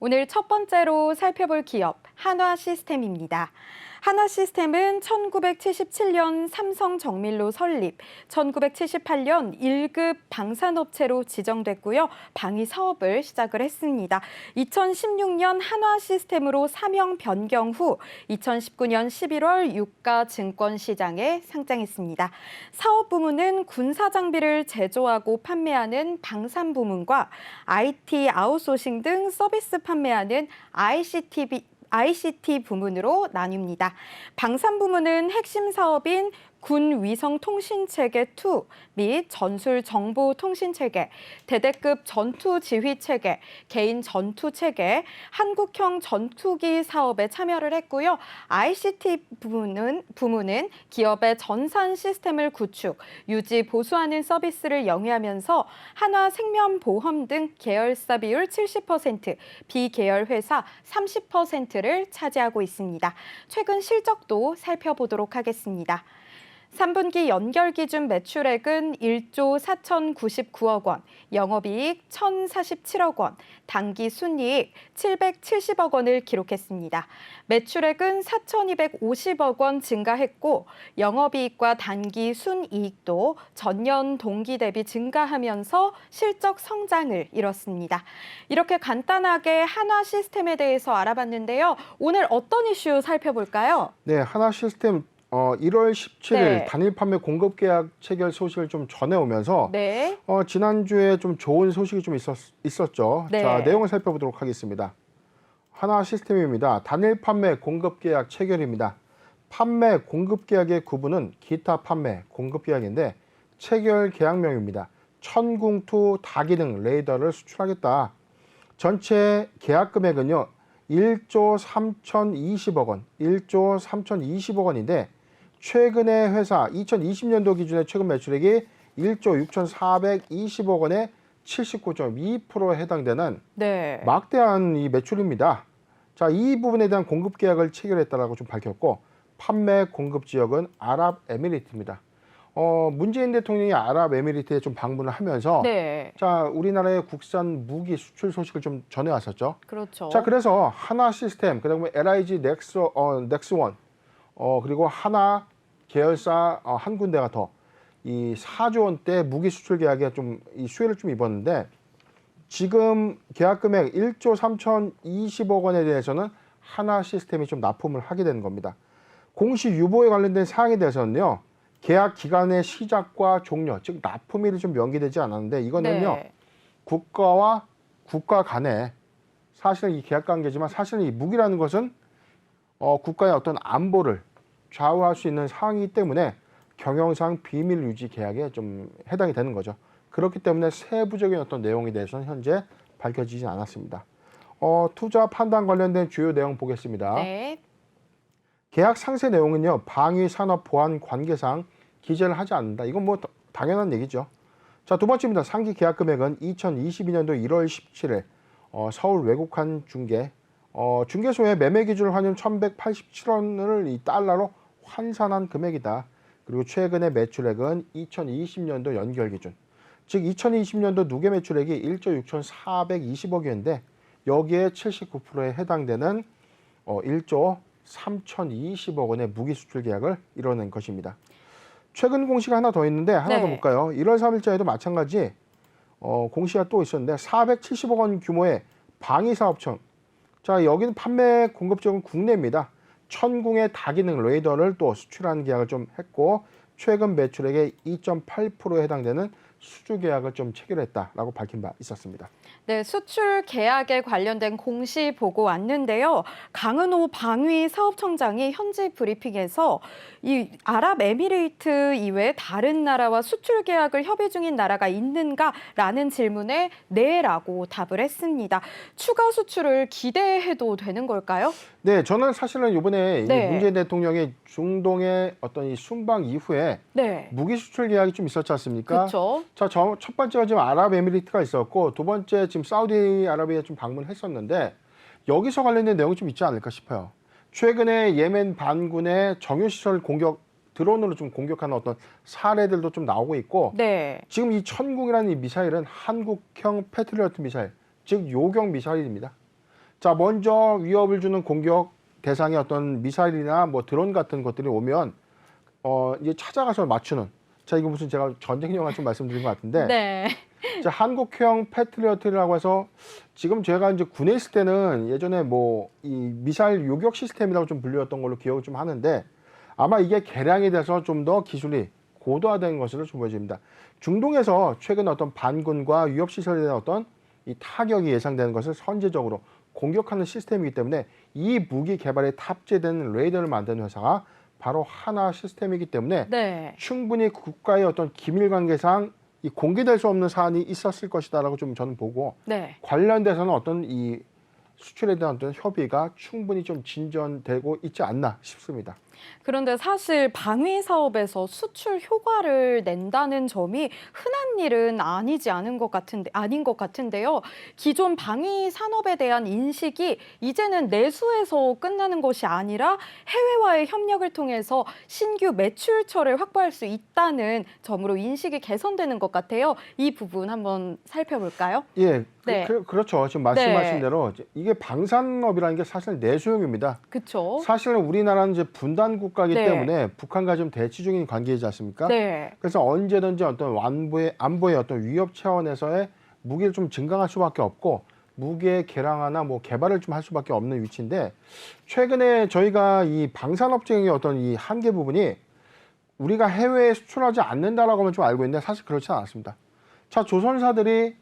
오늘 첫 번째로 살펴볼 기업 한화시스템입니다. 한화시스템은 1977년 삼성정밀로 설립, 1978년 1급 방산업체로 지정됐고요. 방위 사업을 시작을 했습니다. 2016년 한화시스템으로 사명 변경 후 2019년 11월 유가증권시장에 상장했습니다. 사업 부문은 군사 장비를 제조하고 판매하는 방산 부문과 IT 아웃소싱 등 서비스 판매하는 ICT 부문으로 나뉩니다. 방산 부문은 핵심 사업인 군 위성 통신체계 2 및 전술 정보 통신체계, 대대급 전투 지휘 체계, 개인 전투 체계, 한국형 전투기 사업에 참여를 했고요. ICT 부문은 기업의 전산 시스템을 구축, 유지, 보수하는 서비스를 영위하면서 한화 생명보험 등 계열사 비율 70%, 비계열 회사 30%를 차지하고 있습니다. 최근 실적도 살펴보도록 하겠습니다. 3분기 연결 기준 매출액은 1조 4,099억 원, 영업이익 1,047억 원, 당기 순이익 770억 원을 기록했습니다. 매출액은 4,250억 원 증가했고 영업이익과 당기 순이익도 전년 동기 대비 증가하면서 실적 성장을 이뤘습니다. 이렇게 간단하게 한화시스템에 대해서 알아봤는데요. 오늘 어떤 이슈 살펴볼까요? 네, 한화시스템 1월 17일 네. 단일 판매 공급 계약 체결 소식을 좀 전해오면서 네. 지난주에 좀 좋은 소식이 좀 있었죠. 네. 자, 내용을 살펴보도록 하겠습니다. 한화시스템입니다. 단일 판매 공급 계약 체결입니다. 판매 공급 계약의 구분은 기타 판매 공급 계약인데 체결 계약명입니다. 천궁2 다기능 레이더를 수출하겠다. 전체 계약 금액은요. 1조 3,020억 원, 1조 3,020억 원인데 최근에 회사 2020년도 기준의 최근 매출액이 1조 6,420억 원에 79.2%에 해당되는 네. 막대한 이 매출입니다. 자, 이 부분에 대한 공급 계약을 체결했다라고 좀 밝혔고 판매 공급 지역은 아랍에미리트입니다. 문재인 대통령이 아랍에미리트에 좀 방문을 하면서 네. 자, 우리나라의 국산 무기 수출 소식을 좀 전해왔었죠. 그렇죠. 자, 그래서 한화시스템, 그다음에 LIG 넥스원, 그리고 한화 계열사 한 군데가 더 이 4조 원대 무기 수출 계약에 좀 이 수혜를 좀 입었는데 지금 계약 금액 1조 3,020억 원에 대해서는 한화시스템이 좀 납품을 하게 되는 겁니다. 공시 유보에 관련된 사항에 대해서는요. 계약 기간의 시작과 종료, 즉 납품일이 좀 명기되지 않았는데 이거는요. 네. 국가와 국가 간에 사실은 이 계약 관계지만 사실은 이 무기라는 것은 국가의 어떤 안보를 좌우할 수 있는 사항이기 때문에 경영상 비밀 유지 계약에 좀 해당이 되는 거죠. 그렇기 때문에 세부적인 어떤 내용에 대해서는 현재 밝혀지지 않았습니다. 투자 판단 관련된 주요 내용 보겠습니다. 네. 계약 계약 상세 내용은요. 방위 산업 보안 관계상 기재를 하지 않는다. 이건 뭐 당연한 얘기죠. 자, 두 번째입니다. 상기 계약 금액은 2022년도 1월 17일 서울 외국환 중개 중개소의 매매 기준을 환율 1,187원을 이 달러로 환산한 금액이다. 그리고 최근의 매출액은 2020년도 연결 기준, 즉 2020년도 누계 매출액이 1조 6,420억이었는데 여기에 79%에 해당되는 1조 3,020억 원의 무기 수출 계약을 이뤄낸 것입니다. 최근 공시가 하나 더 있는데 하나 더 네. 볼까요? 1월 3일자에도 마찬가지 공시가 또 있었는데 470억 원 규모의 방위사업청. 자, 여기는 판매 공급 지역은 국내입니다. 천궁의 다기능 레이더를 또 수출하는 계약을 좀 했고 최근 매출액의 2.8%에 해당되는 수주 계약을 좀 체결했다라고 밝힌 바 있었습니다. 네, 수출 계약에 관련된 공시 보고 왔는데요. 강은호 방위 사업청장이 현지 브리핑에서 이 아랍에미레이트 이외에 다른 나라와 수출 계약을 협의 중인 나라가 있는가라는 질문에 네라고 답을 했습니다. 추가 수출을 기대해도 되는 걸까요? 네, 저는 사실은 이번에 네. 문재인 대통령이 중동의 어떤 이 순방 이후에 네. 무기 수출 계약이 좀 있었지 않습니까? 그렇죠. 자, 첫 번째가 지금 아랍에미리트가 있었고 두 번째 지금 사우디아라비아에 좀 방문했었는데 여기서 관련된 내용이 좀 있지 않을까 싶어요. 최근에 예멘 반군의 정유시설 공격 드론으로 좀 공격하는 어떤 사례들도 좀 나오고 있고 네. 지금 이 천궁이라는 이 미사일은 한국형 패트리어트 미사일, 즉 요격 미사일입니다. 자, 먼저 위협을 주는 공격 대상의 어떤 미사일이나 뭐 드론 같은 것들이 오면 이제 찾아가서 맞추는. 자, 이거 무슨 제가 전쟁 영화 좀 말씀드린 것 같은데. 네. 자, 한국형 패트리어트라고 해서 지금 제가 이제 군에 있을 때는 예전에 뭐 이 미사일 요격 시스템이라고 좀 불렸던 걸로 기억을 좀 하는데 아마 이게 개량이 돼서 좀 더 기술이 고도화된 것으로 좀 보여집니다. 중동에서 최근 어떤 반군과 위협 시설에 대한 어떤 이 타격이 예상되는 것을 선제적으로 공격하는 시스템이기 때문에 이 무기 개발에 탑재된 레이더를 만드는 회사가 바로 하나 시스템이기 때문에 네. 충분히 국가의 어떤 기밀 관계상 이 공개될 수 없는 사안이 있었을 것이다라고 좀 저는 보고 네. 관련돼서는 어떤 이 수출에 대한 어떤 협의가 충분히 좀 진전되고 있지 않나 싶습니다. 그런데 사실 방위 사업에서 수출 효과를 낸다는 점이 흔한 일은 아닌 것 같은데요. 기존 방위 산업에 대한 인식이 이제는 내수에서 끝나는 것이 아니라 해외와의 협력을 통해서 신규 매출처를 확보할 수 있다는 점으로 인식이 개선되는 것 같아요. 이 부분 한번 살펴볼까요? 예, 네. 그렇죠. 지금 말씀하신 네. 대로 이게 방산업이라는 게 사실 내수용입니다. 그렇죠. 사실은 우리나라는 이제 분단 국가이기 네. 때문에 북한과 좀 대치 중인 관계이지 않습니까? 네. 그래서 언제든지 어떤 안보의 어떤 위협 차원에서의 무기를 좀 증강할 수밖에 없고 무기의 개량화나 뭐 개발을 좀 할 수밖에 없는 위치인데 최근에 저희가 이 방산업종의 어떤 이 한계 부분이 우리가 해외에 수출하지 않는다라고 하면 좀 알고 있는데 사실 그렇지 않았습니다. 자, 조선사들이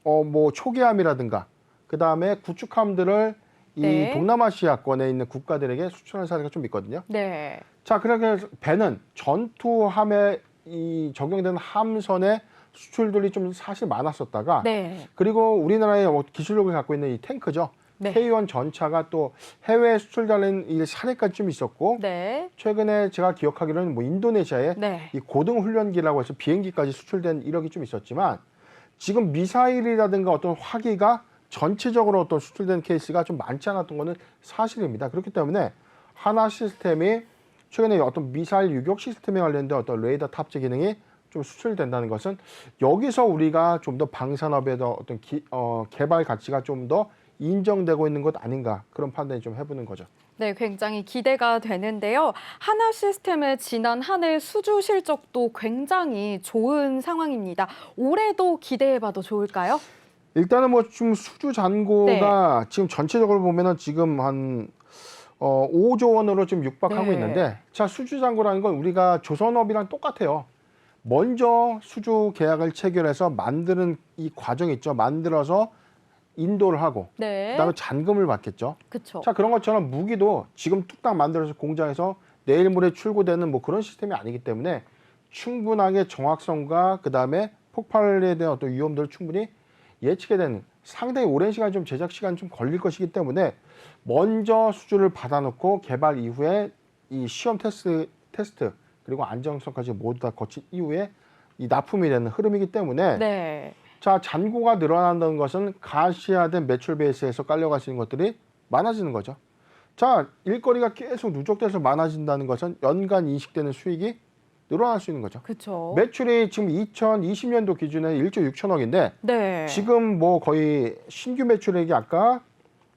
뭐 초계함이라든가 그 다음에 구축함들을 이 네. 동남아시아권에 있는 국가들에게 수출하는 사례가 좀 있거든요. 네. 자, 그렇게 배는 전투함에 이 적용되는 함선의 수출들이 좀 사실 많았었다가 네. 그리고 우리나라의 기술력을 갖고 있는 이 탱크죠. 네. K1 전차가 또 해외에 수출되는 이 사례까지 좀 있었고 네. 최근에 제가 기억하기로는 뭐 인도네시아에 네. 이 고등훈련기라고 해서 비행기까지 수출된 이력이 좀 있었지만 지금 미사일이라든가 어떤 화기가 전체적으로 어떤 수출된 케이스가 좀 많지 않았던 것은 사실입니다. 그렇기 때문에 하나 시스템이 최근에 어떤 미사일 유격 시스템에 관련된 어떤 레이더 탑재 기능이 좀 수출된다는 것은 여기서 우리가 좀 더 방산업의 어떤 개발 가치가 좀 더 인정되고 있는 것 아닌가 그런 판단이 좀 해보는 거죠. 네, 굉장히 기대가 되는데요. 하나 시스템의 지난 한 해 수주 실적도 굉장히 좋은 상황입니다. 올해도 기대해봐도 좋을까요? 일단은 뭐 좀 수주 잔고가 지금 전체적으로 보면은 지금 한 5조 원으로 좀 육박하고 네. 있는데 자, 수주 잔고라는 건 우리가 조선업이랑 똑같아요. 먼저 수주 계약을 체결해서 만드는 이 과정 있죠. 만들어서 인도를 하고 네. 그다음에 잔금을 받겠죠. 그렇죠. 자, 그런 것처럼 무기도 지금 뚝딱 만들어서 공장에서 내일 모레 출고되는 뭐 그런 시스템이 아니기 때문에 충분하게 정확성과 그다음에 폭발에 대한 어떤 위험들을 충분히 예측해야 되는 상당히 오랜 시간 좀 제작 시간 좀 걸릴 것이기 때문에 먼저 수주를 받아놓고 개발 이후에 이 시험 테스트 그리고 안정성까지 모두 다 거친 이후에 이 납품이 되는 흐름이기 때문에 네. 자, 잔고가 늘어난다는 것은 가시화된 매출 베이스에서 깔려갈 수 있는 것들이 많아지는 거죠. 자, 일거리가 계속 누적돼서 많아진다는 것은 연간 인식되는 수익이 늘어날 수 있는 거죠. 그렇죠. 매출이 지금 2020년도 기준에 1조 6천억인데 네. 지금 뭐 거의 신규 매출액이 아까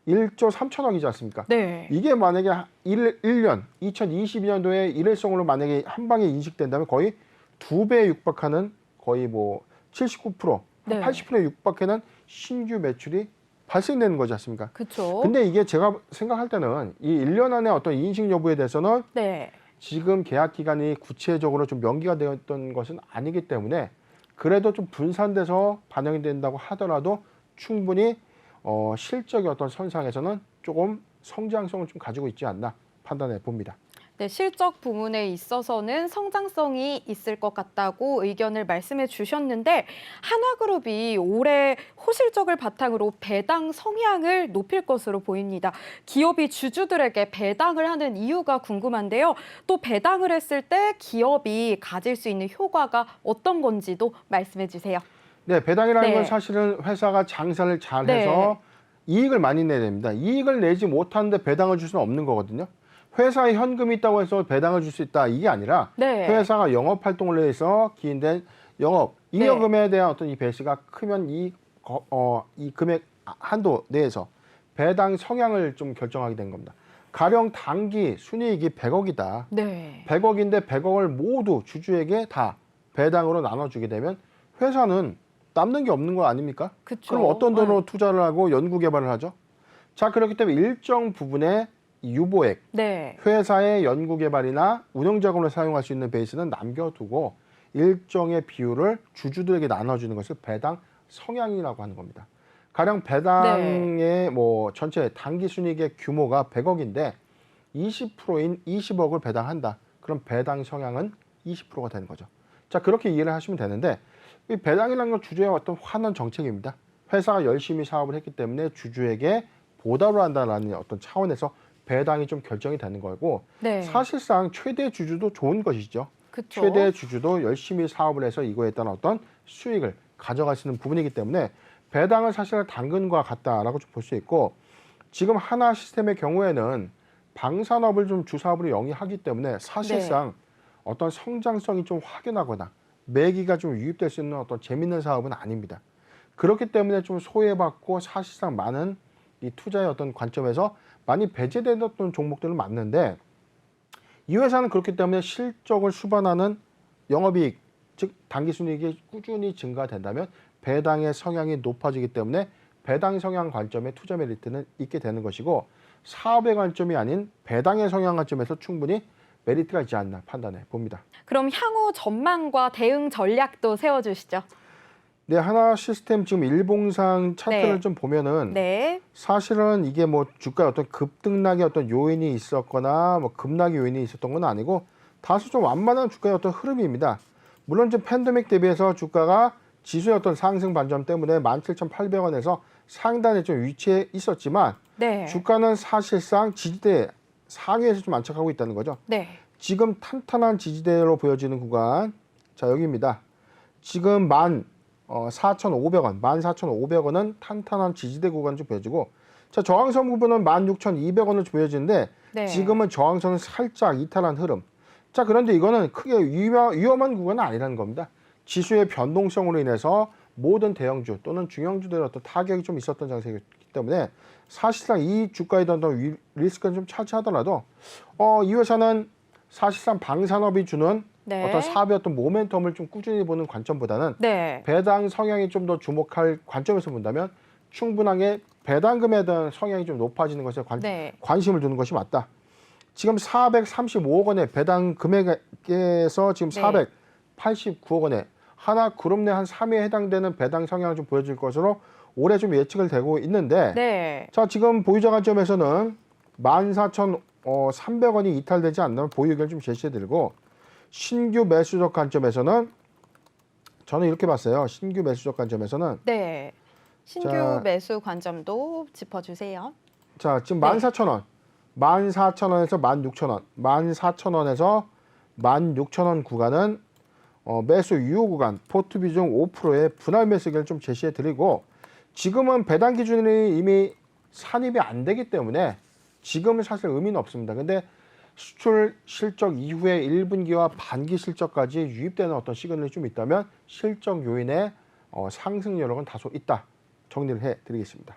1조 3천억이지 않습니까? 네. 이게 만약에 1년 2022년도에 일회성으로 만약에 한 방에 인식된다면 거의 2배에 육박하는 거의 뭐 79%, 네. 80%에 육박하는 신규 매출이 발생되는 거지 않습니까? 그렇죠. 근데 이게 제가 생각할 때는 이 1년 안에 어떤 인식 여부에 대해서는 네. 지금 계약 기간이 구체적으로 좀 명기가 되었던 것은 아니기 때문에 그래도 좀 분산돼서 반영이 된다고 하더라도 충분히 실적의 어떤 선상에서는 조금 성장성을 좀 가지고 있지 않나 판단해 봅니다. 네, 실적 부문에 있어서는 성장성이 있을 것 같다고 의견을 말씀해 주셨는데 한화그룹이 올해 호실적을 바탕으로 배당 성향을 높일 것으로 보입니다. 기업이 주주들에게 배당을 하는 이유가 궁금한데요. 또 배당을 했을 때 기업이 가질 수 있는 효과가 어떤 건지도 말씀해 주세요. 네, 배당이라는 네. 건 사실은 회사가 장사를 잘해서 이익을 많이 내야 됩니다. 이익을 내지 못하는데 배당을 줄 수는 없는 거거든요. 회사에 현금이 있다고 해서 배당을 줄 수 있다 이게 아니라 네. 회사가 영업 활동을 위해서 기인된 잉여금에 대한 어떤 이 베이스가 크면 이 금액 한도 내에서 배당 성향을 좀 결정하게 된 겁니다. 가령 당기 순이익이 100억이다. 네. 100억인데 100억을 모두 주주에게 다 배당으로 나눠주게 되면 회사는 남는 게 없는 거 아닙니까? 그쵸. 그럼 어떤 돈으로 투자를 하고 연구 개발을 하죠? 자, 그렇기 때문에 일정 부분의 유보액, 네. 회사의 연구 개발이나 운영 자금으로 사용할 수 있는 베이스는 남겨두고 일정의 비율을 주주들에게 나눠주는 것을 배당 성향이라고 하는 겁니다. 가령 배당의 뭐 전체 당기 순이익의 규모가 100억인데 20%인 20억을 배당한다. 그럼 배당 성향은 20%가 되는 거죠. 자, 그렇게 이해를 하시면 되는데 이 배당이라는 건 주주의 어떤 환원 정책입니다. 회사가 열심히 사업을 했기 때문에 주주에게 보답을 한다라는 어떤 차원에서 배당이 좀 결정이 되는 거고 네. 사실상 최대 주주도 좋은 것이죠. 그쵸. 최대 주주도 열심히 사업을 해서 이거에 따른 어떤 수익을 가져갈 수 있는 부분이기 때문에 배당은 사실 당근과 같다라고 좀 볼 수 있고 지금 하나 시스템의 경우에는 방산업을 좀 주사업으로 영위하기 때문에 사실상 어떤 성장성이 좀 확연하거나 매기가 좀 유입될 수 있는 어떤 재밌는 사업은 아닙니다. 그렇기 때문에 좀 소외받고 사실상 많은 이 투자의 어떤 관점에서 많이 배제되었던 종목들은 맞는데 이 회사는 그렇기 때문에 실적을 수반하는 영업이익, 즉 당기순이익이 꾸준히 증가된다면 배당의 성향이 높아지기 때문에 배당 성향 관점의 투자 메리트는 있게 되는 것이고 사업의 관점이 아닌 배당의 성향 관점에서 충분히 메리트가 있지 않나 판단해 봅니다. 그럼 향후 전망과 대응 전략도 세워주시죠. 네, 하나 시스템 지금 일봉상 차트를 네. 좀 보면은 네. 사실은 이게 뭐 주가의 어떤 급등락의 어떤 요인이 있었거나 뭐 급락의 요인이 있었던 건 아니고 다소 좀 완만한 주가의 어떤 흐름입니다. 물론 지금 팬데믹 대비해서 주가가 지수의 어떤 상승 반점 때문에 17,800원에서 상단에 좀 위치해 있었지만 네. 주가는 사실상 지지대 상위에서 좀 안착하고 있다는 거죠. 네. 지금 탄탄한 지지대로 보여지는 구간, 자 여기입니다. 지금 14,500원, 14,500원은 탄탄한 지지대 구간 좀 보여지고, 자 저항선 부분은 16,200원을 보여지는데 네. 지금은 저항선을 살짝 이탈한 흐름. 자 그런데 이거는 크게 위험한 구간은 아니라는 겁니다. 지수의 변동성으로 인해서 모든 대형주 또는 중형주들의 어떤 타격이 좀 있었던 장세이기 때문에 사실상 이 주가에 대한 리스크는 좀 차지하더라도 이 회사는 사실상 방산업이 주는 네. 어떤 사업의 어떤 모멘텀을 좀 꾸준히 보는 관점보다는 네. 배당 성향이 좀 더 주목할 관점에서 본다면 충분하게 배당금에 대한 성향이 좀 높아지는 것에 네. 관심을 두는 것이 맞다. 지금 435억 원의 배당 금액에서 지금 네. 489억 원에 하나 그룹 내 한 3위에 해당되는 배당 성향을 좀 보여줄 것으로 올해 좀 예측을 되고 있는데 네. 자 지금 보유자 관점에서는 14,300원이 이탈되지 않는 보유 의견을 좀 제시해드리고 신규 매수적 관점에서는 저는 이렇게 봤어요. 신규 매수적 관점에서는 네. 신규 자, 매수 관점도 짚어주세요. 자 지금 네. 14,000원, 14,000원에서 16,000원, 14,000원에서 16,000원 구간은 매수 유효 구간, 포트 비중 5%의 분할 매수 의견을 좀 제시해드리고 지금은 배당 기준이 이미 산입이 안 되기 때문에 지금은 사실 의미는 없습니다. 근데 수출 실적 이후에 1분기와 반기 실적까지 유입되는 어떤 시그널이 좀 있다면 실적 요인의 상승 여력은 다소 있다. 정리를 해드리겠습니다.